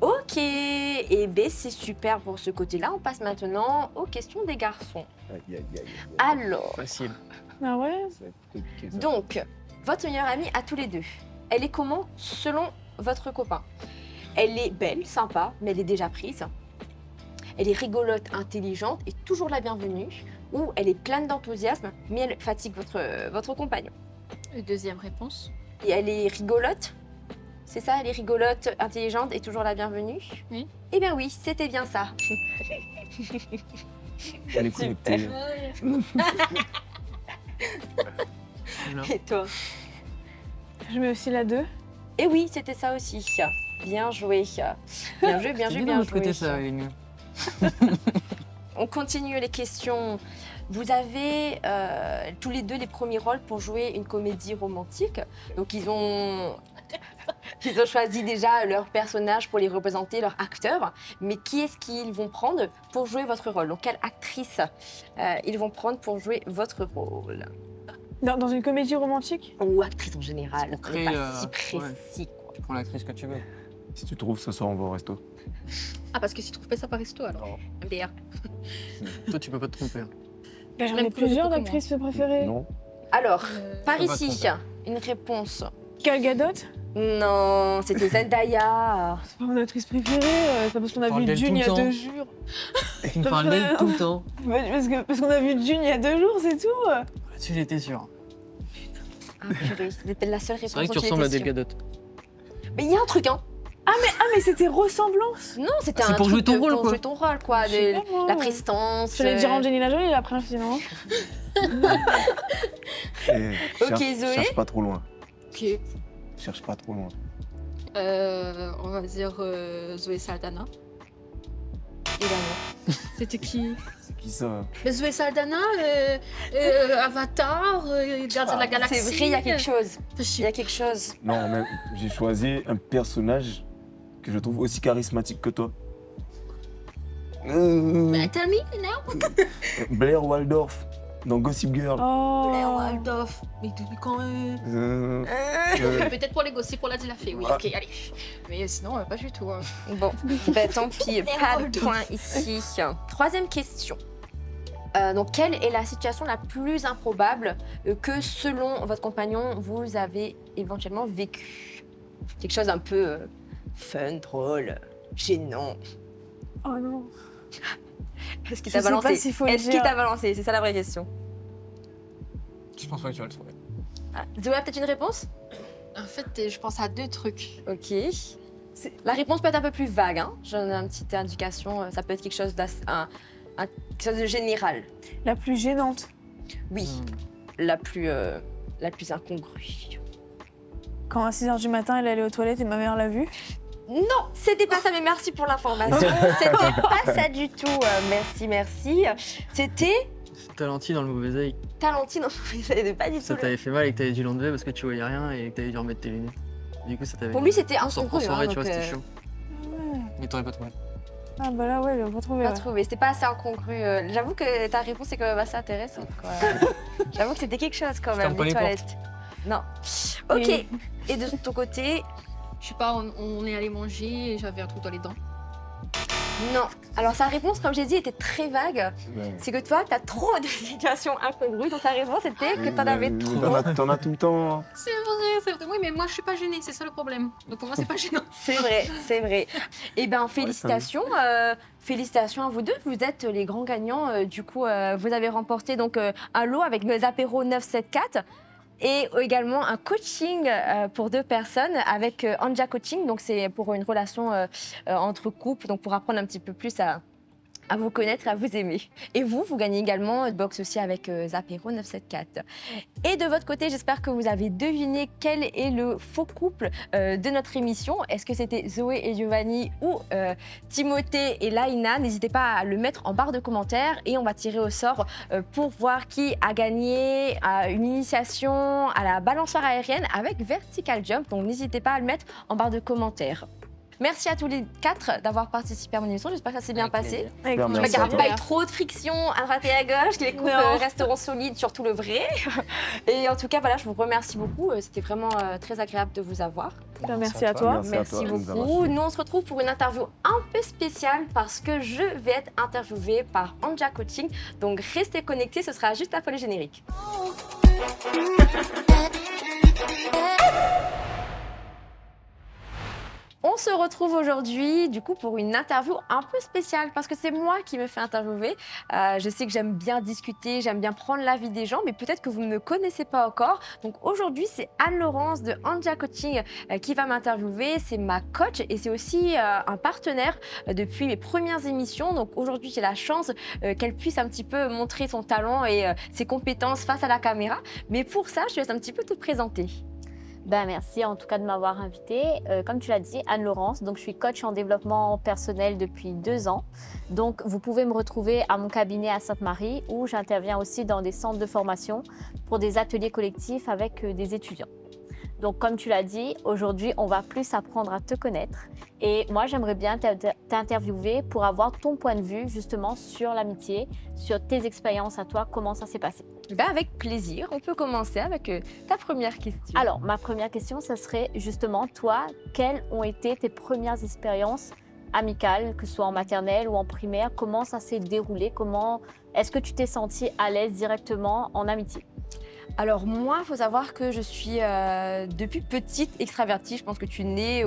Ok, et ben c'est super pour ce côté-là. On passe maintenant aux questions des garçons. Aïe, aïe, aïe. Alors, Facile. Ah ouais? Ça va être compliqué, ça. donc, votre meilleure amie à tous les deux, elle est comment selon votre copain? Elle est belle, sympa, mais elle est déjà prise. Elle est rigolote, intelligente et toujours la bienvenue. Ou elle est pleine d'enthousiasme, mais elle fatigue votre compagnon. Deuxième réponse. Et elle est rigolote? C'est ça, elle est rigolote, intelligente et toujours la bienvenue? Oui. Eh bien oui, c'était bien ça. Elle est connectée. Voilà. Et toi? Je mets aussi la 2. Eh oui, c'était ça aussi. Bien joué. Bien joué, bien C'est joué, bien bien de côté joué. ça, Aline. On continue les questions. Vous avez tous les deux les premiers rôles pour jouer une comédie romantique. Donc ils ont choisi déjà leur personnage pour les représenter, leur acteur. Mais qui est-ce qu'ils vont prendre pour jouer votre rôle? Donc quelle actrice ils vont prendre pour jouer votre rôle? Dans une comédie romantique? Ou actrice en général. C'est pour On n'est créer, pas si précis, quoi. Tu prends l'actrice que tu veux. Si tu trouves, ce soir, on va au resto. Ah, parce que si tu trouves pas ça par resto, alors. MDR. Toi, tu peux pas te tromper. hein. Ben, j'en Même ai pour le plusieurs Pokémon. d'actrices préférées. Non. Alors, par On va ici, tromper. une réponse. Gal Gadot? Non, c'était Zendaya. C'est pas mon actrice préférée. C'est pas parce qu'on a Parle vu d'elle June tout il y le a temps. 2 jours. On parle d'elle tout le temps. Parce qu'on a vu June il y a 2 jours, c'est tout. Tu l'étais sûr. Ah, purée, c'était la seule réponse. C'est vrai que tu dont ressembles à j'étais Del sûre. Gadot. Mais il y a un truc, hein. Ah mais c'était ressemblance. Non, c'était Ah, c'est un pour truc jouer ton rôle, pour quoi. jouer ton rôle, quoi. Je sais pas, moi. La prestance. J'allais dire Angelina Jolie et après sinon. Ok, Zoé. Cherche pas trop loin. Ok. Cherche pas trop loin. On va dire Zoé Saldana. Également. C'était qui? C'est qui ça? Mais Zoé Saldana, Avatar, Gardien de la Galaxie. C'est vrai, il y a quelque chose. Fais Il y chier. a quelque chose. Non, mais j'ai choisi un personnage que je trouve aussi charismatique que toi. Bah, tell me now. Blair Waldorf dans Gossip Girl. Oh. Blair Waldorf. Mais depuis quand Peut-être pour les gossips, pour la dit la fée, oui, Ah. ok, allez. Mais sinon, pas du tout. Bon, bah, tant pis, pas de point ici. Troisième question. Donc, quelle est la situation la plus improbable que, selon votre compagnon, vous avez éventuellement vécu? Quelque chose un peu fun, drôle, gênant. Oh non. Est-ce qu'il Je t'a sais balancé? pas s'il faut le Est-ce qu'il dire. t'a balancé? C'est ça la vraie question. Je pense pas que tu vas le trouver. Ah, Zoé a peut-être une réponse? En fait, je pense à 2 trucs. Ok. La réponse peut être un peu plus vague. Hein. J'en ai une petite indication. Ça peut être quelque chose, quelque chose de général. La plus gênante. Oui, la plus incongrue. Quand à 6h du matin, elle allait aux toilettes et ma mère l'a vue. Non, c'était pas ça, mais merci pour l'information. C'était pas ça du tout. Merci. C'était T'as lenti dans le mauvais œil. Talentine. C'était pas du tout. Ça t'avait fait mal et que t'avais dû l'enlever parce que tu voyais rien et que t'avais dû remettre tes lunettes. Du coup, ça t'avait. Pour lui, c'était En incongru. soirée, hein, tu vois, donc, c'était chaud. Ouais. Mais t'aurais pas trouvé. Ah bah là, ouais, elle a pas trouvé. Pas ouais. trouvé. C'était pas assez incongru. J'avoue que ta réponse est quand même assez intéressante. Quoi. J'avoue que c'était quelque chose quand même, fermes pas les les toilettes. Non. Ok. Et- Et de ton côté, Je sais pas, on est allé manger et j'avais un truc dans les dents. non. Alors sa réponse, comme j'ai dit, était très vague. C'est que toi, t'as trop de situations incongrues. Donc ta réponse était que t'en avais trop. T'en as tout le temps. Hein. C'est vrai. Oui, mais moi, je suis pas gênée, c'est ça le problème. Donc pour moi, c'est pas gênant. C'est vrai. Eh bien, félicitations. Félicitations à vous deux. Vous êtes les grands gagnants. Du coup, vous avez remporté donc un lot avec nos apéros 974 et également un coaching pour 2 personnes avec Anja Coaching. Donc, c'est pour une relation entre couples, donc pour apprendre un petit peu plus à vous connaître et à vous aimer. Et vous gagnez également une box aussi avec Zapero 974. Et de votre côté, j'espère que vous avez deviné quel est le faux couple de notre émission. Est-ce que c'était Zoé et Giovanni ou Timothée et Laïna? N'hésitez pas à le mettre en barre de commentaires et on va tirer au sort pour voir qui a gagné une initiation à la balançoire aérienne avec Vertical Jump. Donc n'hésitez pas à le mettre en barre de commentaires. Merci à tous les 4 d'avoir participé à mon émission. J'espère que ça s'est bien passé. Avec Super, plaisir. J'espère qu'il n'y merci. aura pas eu trop de friction à droite et à gauche, que les couples Non. resteront solides, surtout le vrai. Et en tout cas, voilà, je vous remercie beaucoup. C'était vraiment très agréable de vous avoir. Bah, merci à toi. Merci à toi de nous avoir beaucoup. Nous, on se retrouve pour une interview un peu spéciale parce que je vais être interviewée par Anja Coaching. Donc, restez connectés, ce sera juste après le générique. On se retrouve aujourd'hui du coup pour une interview un peu spéciale parce que c'est moi qui me fais interviewer. Je sais que j'aime bien discuter, j'aime bien prendre l'avis des gens, mais peut-être que vous ne me connaissez pas encore. Donc aujourd'hui, c'est Anne-Laurence de Anja Coaching qui va m'interviewer. C'est ma coach et c'est aussi un partenaire depuis mes premières émissions. Donc aujourd'hui, j'ai la chance qu'elle puisse un petit peu montrer son talent et ses compétences face à la caméra. Mais pour ça, je te laisse un petit peu te présenter. Ben, merci en tout cas de m'avoir invitée. Comme tu l'as dit, Anne-Laurence, donc je suis coach en développement personnel depuis 2 ans. Donc vous pouvez me retrouver à mon cabinet à Sainte-Marie où j'interviens aussi dans des centres de formation pour des ateliers collectifs avec des étudiants. Donc comme tu l'as dit, aujourd'hui on va plus apprendre à te connaître et moi j'aimerais bien t'interviewer pour avoir ton point de vue justement sur l'amitié, sur tes expériences à toi, comment ça s'est passé. Ben avec plaisir, on peut commencer avec ta première question. Alors, ma première question, ça serait justement, toi, quelles ont été tes premières expériences amicales, que ce soit en maternelle ou en primaire? Comment ça s'est déroulé? Comment est-ce que tu t'es sentie à l'aise directement en amitié? Alors moi, il faut savoir que je suis depuis petite extravertie. Je pense que tu nais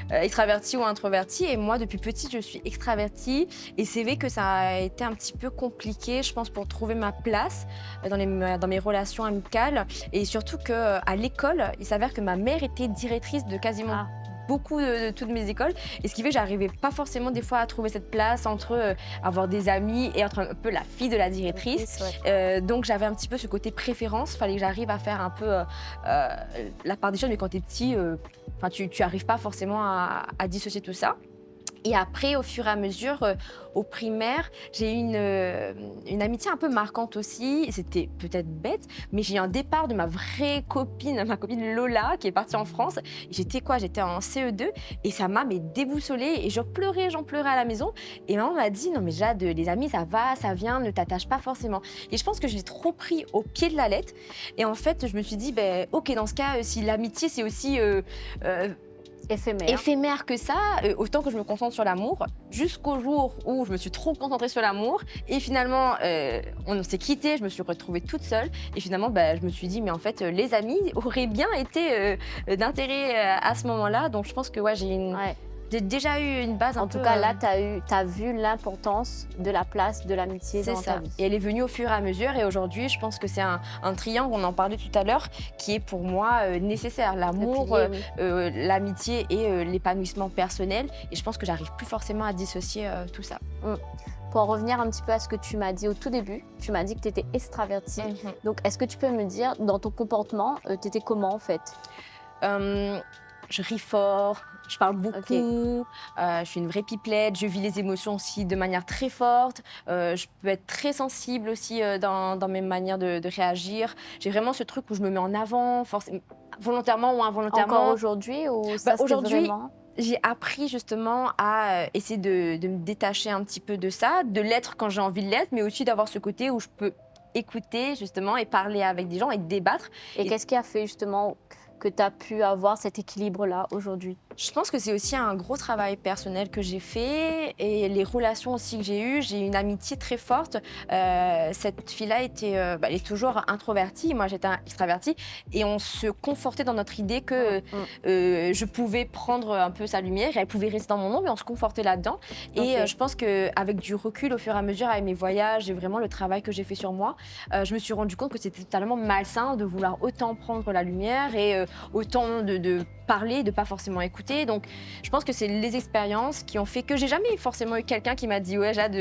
extravertie ou introvertie. Et moi, depuis petite, je suis extravertie. Et c'est vrai que ça a été un petit peu compliqué, je pense, pour trouver ma place dans mes relations amicales. Et surtout qu'à l'école, il s'avère que ma mère était directrice de quasiment beaucoup de toutes mes écoles. Et ce qui fait que j'arrivais pas forcément des fois à trouver cette place entre avoir des amis et être un peu la fille de la directrice. Donc j'avais un petit peu ce côté préférence. Il fallait que j'arrive à faire un peu la part des choses. Mais quand tu es petit, tu arrives pas forcément à dissocier tout ça. Et après, au fur et à mesure, au primaire, j'ai eu une amitié un peu marquante aussi. C'était peut-être bête, mais j'ai eu un départ de ma vraie copine, ma copine Lola, qui est partie en France. J'étais en CE2 et ça m'a déboussolée et j'en pleurais à la maison. Et maman m'a dit, non mais Jade, les amis, ça va, ça vient, ne t'attache pas forcément. Et je pense que je l'ai trop pris au pied de la lettre. Et en fait, je me suis dit, ben, ok, dans ce cas, si l'amitié, c'est aussi éphémère que ça, autant que je me concentre sur l'amour, jusqu'au jour où je me suis trop concentrée sur l'amour et finalement on s'est quittés, je me suis retrouvée toute seule et finalement je me suis dit mais en fait les amis auraient bien été d'intérêt à ce moment-là, donc je pense que ouais, j'ai déjà eu une base un peu... En tout cas, là, tu as vu l'importance de la place de l'amitié dans ta vie. Et elle est venue au fur et à mesure. Et aujourd'hui, je pense que c'est un triangle, on en parlait tout à l'heure, qui est pour moi nécessaire. L'amour, l'amitié et l'épanouissement personnel. Et je pense que j'arrive plus forcément à dissocier tout ça. Pour en revenir un petit peu à ce que tu m'as dit au tout début, tu m'as dit que tu étais extravertie. Donc, est-ce que tu peux me dire, dans ton comportement, tu étais comment en fait? Je ris fort, je parle beaucoup, je suis une vraie pipelette, je vis les émotions aussi de manière très forte, je peux être très sensible aussi dans mes manières de réagir. J'ai vraiment ce truc où je me mets en avant, volontairement ou involontairement. Encore aujourd'hui ou ça aujourd'hui, vraiment... J'ai appris justement à essayer de me détacher un petit peu de ça, de l'être quand j'ai envie de l'être, mais aussi d'avoir ce côté où je peux écouter justement et parler avec des gens et débattre. Et qu'est-ce qui a fait justement que tu as pu avoir cet équilibre-là aujourd'hui? Je pense que c'est aussi un gros travail personnel que j'ai fait et les relations aussi que j'ai eues. J'ai eu une amitié très forte. Cette fille-là elle est toujours introvertie, moi j'étais extravertie et on se confortait dans notre idée que je pouvais prendre un peu sa lumière, elle pouvait rester dans mon ombre, mais on se confortait là-dedans. Et je pense qu'avec du recul, au fur et à mesure, avec mes voyages et vraiment le travail que j'ai fait sur moi, je me suis rendu compte que c'était totalement malsain de vouloir autant prendre la lumière et autant de parler, de pas forcément écouter. Donc, je pense que c'est les expériences qui ont fait que j'ai jamais forcément eu quelqu'un qui m'a dit ouais Jade,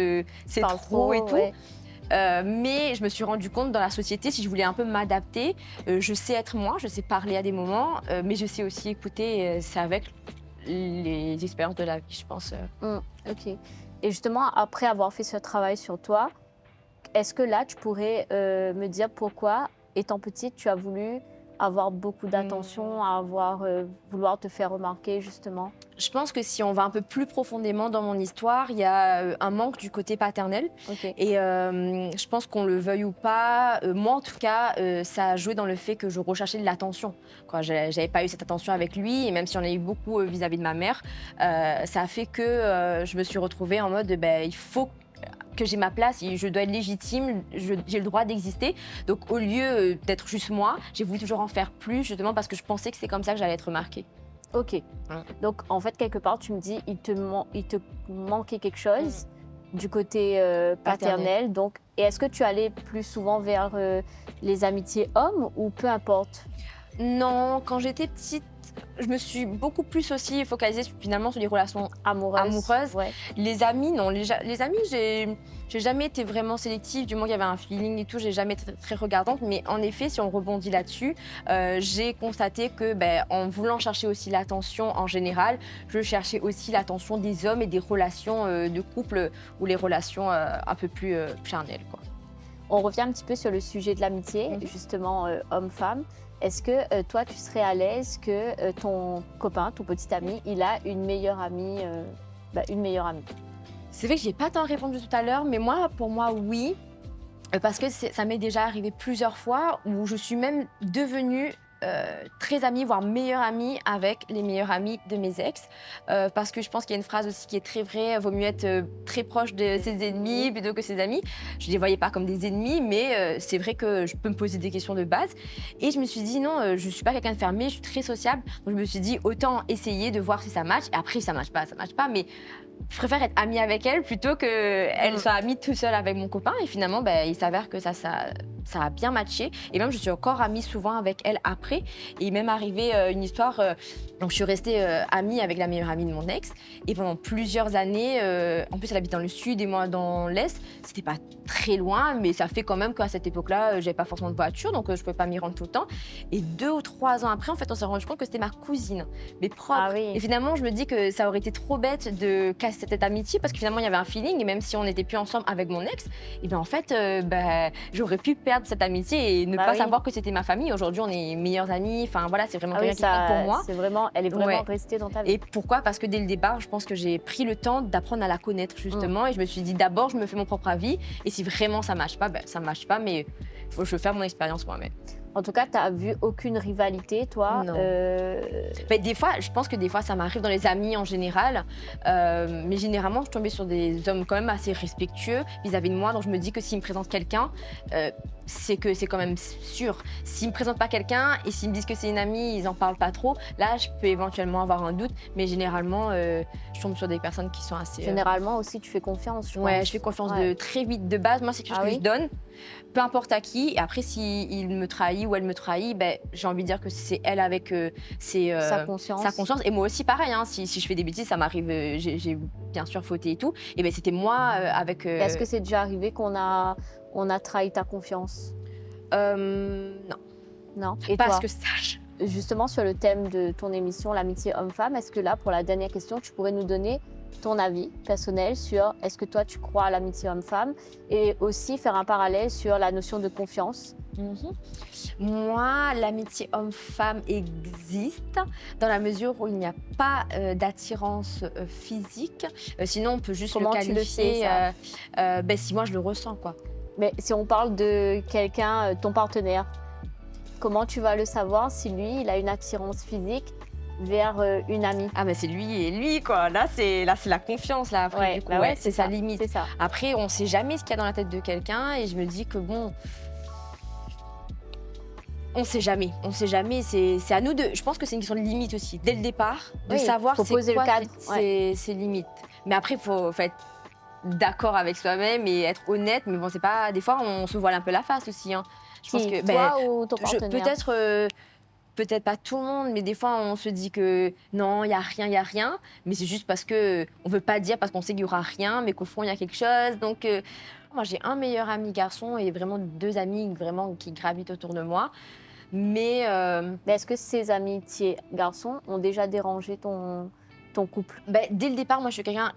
c'est trop et tout. Ouais. Mais je me suis rendu compte dans la société, si je voulais un peu m'adapter, je sais être moi, je sais parler à des moments, mais je sais aussi écouter. C'est avec les expériences de la vie, je pense. Ok. Et justement, après avoir fait ce travail sur toi, est-ce que là, tu pourrais me dire pourquoi, étant petite, tu as voulu avoir beaucoup d'attention, vouloir te faire remarquer justement? Je pense que si on va un peu plus profondément dans mon histoire, il y a un manque du côté paternel. Et je pense qu'on le veuille ou pas, moi en tout cas, ça a joué dans le fait que je recherchais de l'attention. J'avais pas eu cette attention avec lui, et même si j'en ai eu beaucoup vis-à-vis de ma mère, ça a fait que je me suis retrouvée en mode il faut que j'ai ma place, je dois être légitime, j'ai le droit d'exister. Donc au lieu d'être juste moi, j'ai voulu toujours en faire plus, justement parce que je pensais que c'est comme ça que j'allais être remarquée. Ok. Donc en fait, quelque part, tu me dis, il te manquait quelque chose du côté paternel. Donc, et est-ce que tu allais plus souvent vers les amitiés hommes ou peu importe? Non, quand j'étais petite, je me suis beaucoup plus aussi focalisée finalement sur les relations amoureuses. Ouais. Les amis, non. Les amis, j'ai jamais été vraiment sélective, du moins qu'il y avait un feeling et tout, j'ai jamais été très regardante. Mais en effet, si on rebondit là-dessus, j'ai constaté que en voulant chercher aussi l'attention en général, je cherchais aussi l'attention des hommes et des relations de couple ou les relations un peu plus charnelles, quoi. On revient un petit peu sur le sujet de l'amitié, justement homme-femme. Est-ce que toi, tu serais à l'aise que ton copain, ton petit ami, il a une meilleure amie, C'est vrai que je n'ai pas tant répondu tout à l'heure, mais pour moi, oui. Parce que ça m'est déjà arrivé plusieurs fois où je suis même devenue très amie, voire meilleure amie avec les meilleurs amis de mes ex. Parce que je pense qu'il y a une phrase aussi qui est très vraie, vaut mieux être très proche de ses ennemis plutôt que ses amis. Je ne les voyais pas comme des ennemis, mais c'est vrai que je peux me poser des questions de base. Et je me suis dit non, je ne suis pas quelqu'un de fermé, je suis très sociable. Donc je me suis dit autant essayer de voir si ça match. Et après, ça ne match pas, mais je préfère être amie avec elle plutôt qu'elle soit amie tout seule avec mon copain. Et finalement, il s'avère que ça ça a bien matché. Et même, je suis encore amie souvent avec elle après. Et même arrivé une histoire, donc je suis restée amie avec la meilleure amie de mon ex. Et pendant plusieurs années, en plus elle habite dans le sud et moi dans l'est, c'était pas très loin, mais ça fait quand même qu'à cette époque-là, j'avais pas forcément de voiture, donc je pouvais pas m'y rendre tout le temps. Et 2 ou 3 ans après, en fait, on s'est rendu compte que c'était ma cousine, mais propre. Ah oui. Et finalement, je me dis que ça aurait été trop bête de casser cette amitié parce que finalement, il y avait un feeling, et même si on n'était plus ensemble avec mon ex, et bien en fait, j'aurais pu perdre cette amitié et ne Bah pas oui. savoir que c'était ma famille. Aujourd'hui, on est meilleures amies. Enfin voilà, c'est vraiment Ah oui, quelqu'un qui compte pour moi. c'est vraiment, elle est vraiment Ouais. restée dans ta vie. Et pourquoi? Parce que dès le départ, je pense que j'ai pris le temps d'apprendre à la connaître justement. Et je me suis dit d'abord, je me fais mon propre avis. Et si vraiment ça marche pas, ça marche pas. Mais il faut que je fasse mon expérience moi-même. En tout cas, tu n'as vu aucune rivalité, toi. Non. Mais des fois, je pense que des fois, ça m'arrive dans les amis en général. Mais généralement, je suis tombée sur des hommes quand même assez respectueux vis-à-vis de moi. Donc je me dis que s'ils me présentent quelqu'un, c'est que c'est quand même sûr. S'ils me présentent pas quelqu'un et s'ils me disent que c'est une amie, ils en parlent pas trop. Là, je peux éventuellement avoir un doute. Mais généralement, je tombe sur des personnes qui sont assez. Généralement aussi, tu fais confiance, je Ouais, pense. je fais confiance Ouais. de très vite de base. Moi, c'est quelque chose Ah que oui? je donne, peu importe à qui. Et après, s'il me trahit ou elle me trahit, j'ai envie de dire que c'est elle avec Sa conscience. sa conscience. Et moi aussi, pareil. Hein, si je fais des bêtises, ça m'arrive. J'ai bien sûr fauté et tout. Et c'était moi avec. Est-ce que c'est déjà arrivé qu'on a trahi ta confiance? Non, Non. Et pas à toi, ce que je sache. justement sur le thème de ton émission, l'amitié homme-femme, est-ce que là, pour la dernière question, tu pourrais nous donner ton avis personnel sur est-ce que toi, tu crois à l'amitié homme-femme et aussi faire un parallèle sur la notion de confiance? Moi, l'amitié homme-femme existe dans la mesure où il n'y a pas d'attirance physique. Sinon, on peut juste Comment le tu le sais, qualifier. Si moi, je le ressens, quoi. Mais si on parle de quelqu'un, ton partenaire, comment tu vas le savoir si lui, il a une attirance physique vers une amie? Ah, c'est lui et lui, quoi. Là, c'est la confiance, là, après, du coup. bah Ouais, c'est sa ça, limite. C'est ça. Après, on ne sait jamais ce qu'il y a dans la tête de quelqu'un et je me dis que bon. On sait jamais, c'est à nous de. Je pense que c'est une question de limite aussi, dès le départ, de Oui, savoir faut c'est poser le quoi cadre, ses limites. Mais après, faut être d'accord avec soi-même et être honnête. Mais bon, c'est pas. Des fois, on se voile un peu la face aussi. Hein. Je pense que toi ou ton partenaire? peut-être pas tout le monde, mais des fois, on se dit que non, il y a rien. Mais c'est juste parce que on veut pas dire parce qu'on sait qu'il y aura rien, mais qu'au fond, il y a quelque chose. Donc moi, j'ai un meilleur ami garçon et vraiment 2 amis vraiment qui gravitent autour de moi. Mais Mais est-ce que ces amitiés garçons ont déjà dérangé ton couple? dès le départ, moi, je suis quelqu'un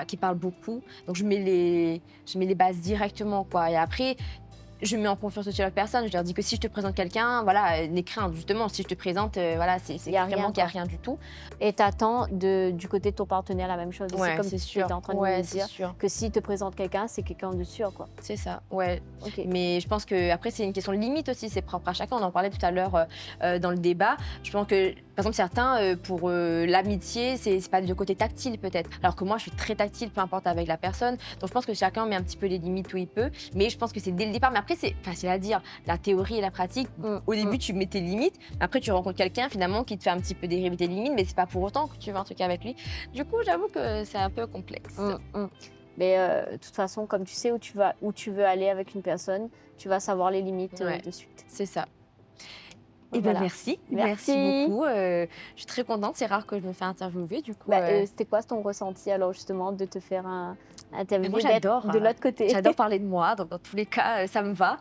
qui parle beaucoup. Donc, je mets les bases directement, quoi. Et après, je mets en confiance aussi la personne. Je leur dis que si je te présente quelqu'un, voilà, n'aie crainte, justement. Si je te présente, voilà, c'est Y a vraiment rien, qu'il n'y a quoi. rien du tout. Et t'attends du côté de ton partenaire la même chose aussi, Ouais, comme c'est tu sûr. étais en train de Ouais, me c'est dire, sûr. que s'il te présente quelqu'un, c'est quelqu'un de sûr, quoi. C'est ça, ouais. Ok. Mais je pense que après c'est une question de limite aussi, c'est propre à chacun. On en parlait tout à l'heure dans le débat. Je pense que, par exemple, certains, pour l'amitié, c'est pas du côté tactile peut-être. Alors que moi, je suis très tactile, peu importe avec la personne. Donc je pense que chacun met un petit peu les limites où il peut. Mais je pense que c'est dès le départ. Mais après, c'est facile à dire. La théorie et la pratique. Au début, tu mets tes limites. Après, tu rencontres quelqu'un finalement qui te fait un petit peu dériver tes limites, mais c'est pas pour autant que tu veux un truc avec lui. Du coup, j'avoue que c'est un peu complexe. Mais de toute façon, comme tu sais où tu veux aller avec une personne, tu vas savoir les limites Ouais. de suite. C'est ça. Et Voilà. merci Merci. beaucoup. Je suis très contente. C'est rare que je me fais interviewer. Du coup, C'était quoi ton ressenti alors justement de te faire interviewer, moi, d'être j'adore, de l'autre côté? j'adore parler de moi. Donc dans tous les cas, ça me va.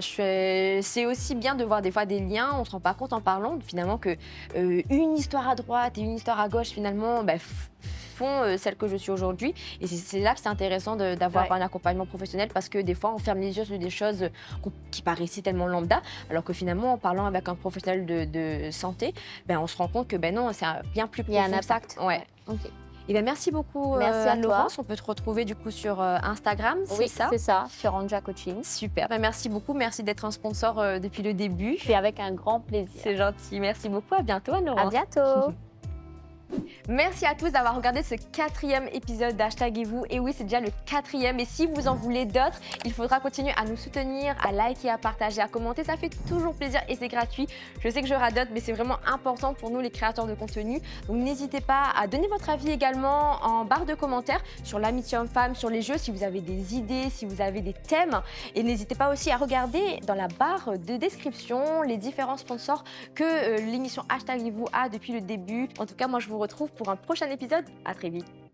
C'est aussi bien de voir des fois des liens. On se rend pas compte en parlant finalement que une histoire à droite et une histoire à gauche finalement font celle que je suis aujourd'hui. Et c'est là que c'est intéressant d'avoir un accompagnement professionnel parce que des fois, on ferme les yeux sur des choses qui paraissaient tellement lambda, alors que finalement, en parlant avec un professionnel de santé, on se rend compte que non, c'est bien plus Il y a un profond que ça. impact. Ouais. Ok. Et merci beaucoup, Merci à Anne-Laurence. On peut te retrouver du coup sur Instagram, Oui, c'est ça? c'est ça, sur Anja Coaching. Super. Merci beaucoup. Merci d'être un sponsor depuis le début. C'est avec un grand plaisir. C'est gentil. Merci beaucoup. À bientôt, À Anne-Laurence. bientôt. Merci à tous d'avoir regardé ce 4e épisode d'Hashtag-vous. Et oui, c'est déjà le 4e. Et si vous en voulez d'autres, il faudra continuer à nous soutenir, à liker, à partager, à commenter. Ça fait toujours plaisir et c'est gratuit. Je sais que je radote, mais c'est vraiment important pour nous, les créateurs de contenu. Donc n'hésitez pas à donner votre avis également en barre de commentaires sur l'amitié homme-femme, sur les jeux, si vous avez des idées, si vous avez des thèmes. Et n'hésitez pas aussi à regarder dans la barre de description les différents sponsors que l'émission Hashtag-vous a depuis le début. En tout cas, moi, je vous retrouve pour un prochain épisode. À très vite.